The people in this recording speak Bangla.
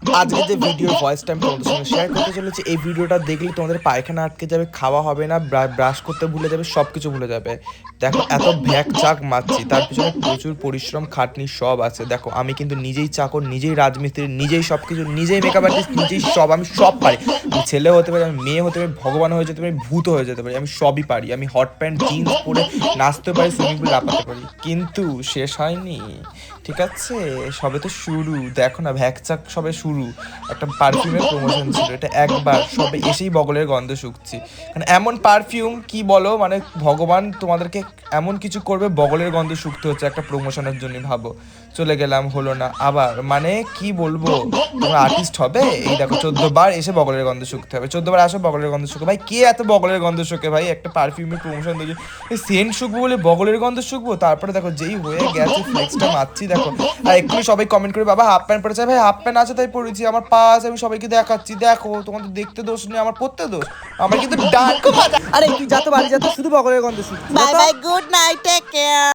আজকে যে ভিডিও ভয়েসটা আমি তোমাদের সঙ্গে শেয়ার করতে চলেছি, এই ভিডিওটা দেখলে তোমাদের পায়খানা আটকে যাবে, খাওয়া হবে না, ব্রাশ করতে ভুলে যাবে, সব কিছু ভুলে যাবে। দেখো এত ভ্যাক চাক মারছি, তার পিছনে প্রচুর পরিশ্রম খাটনি সব আছে। দেখো আমি কিন্তু নিজেই চাকর, নিজেই রাজমিস্ত্রি, নিজেই সব কিছু, নিজেই মেকআপ আর্টিস্ট, নিজেই সব, আমি সব পারি। আমি ছেলে হতে পারি, আমি মেয়ে হতে পারি, ভগবান হয়ে যেতে পারি, ভূত হয়ে যেতে পারি, আমি সবই পারি। আমি হট প্যান্ট জিন্স পরে নাচতে পারি, সুইমিং পুলে লাফাতে পারি। কিন্তু শেষ হয়নি, ঠিক আছে? সবে তো শুরু। দেখো না ভ্যাকচাক সবে শুরু। একটা পারফিউমের প্রমোশন ছিল, এটা একবার সবে এসেই বগলের গন্ধ শুকছি। মানে এমন পারফিউম কি বলো, মানে ভগবান তোমাদেরকে এমন কিছু করবে বগলের গন্ধ শুকতে হচ্ছে একটা প্রমোশনের জন্য। ভাবো, চলে গেলাম, হলো না আবার, মানে কি বলবো, তোমরা আর্টিস্ট হবে? এই দেখো 14 বার এসে বগলের গন্ধ শুকতে হবে, 14 বার আসো বগলের গন্ধ শুকে। ভাই কে এত বগলের গন্ধ শুকে ভাই? একটা পারফিউমের প্রমোশন দিয়েছে, সেন্ট শুকবো বলে বগলের গন্ধ শুকবো? তারপরে দেখো যেই হয়ে গেছে ফ্লেক্সটা মারছি দেখো। আর এক্ষুনি সবাই কমেন্ট করে, বাবা হাফ প্যান্ট পরেছে। ভাই হাফ প্যান্ট আছে তাই পরেছি, আমার পা আছে, আমি সবাইকে দেখাচ্ছি, দেখো তোমাদের দেখতে দোষ নেই, আমার পড়তে দোষ। আমার কিন্তু ডান। আরে তুই যা তো বাড়ি যা তো, শুধু বগলের গন্ধ শুনছিস। Bye bye, good night, take care.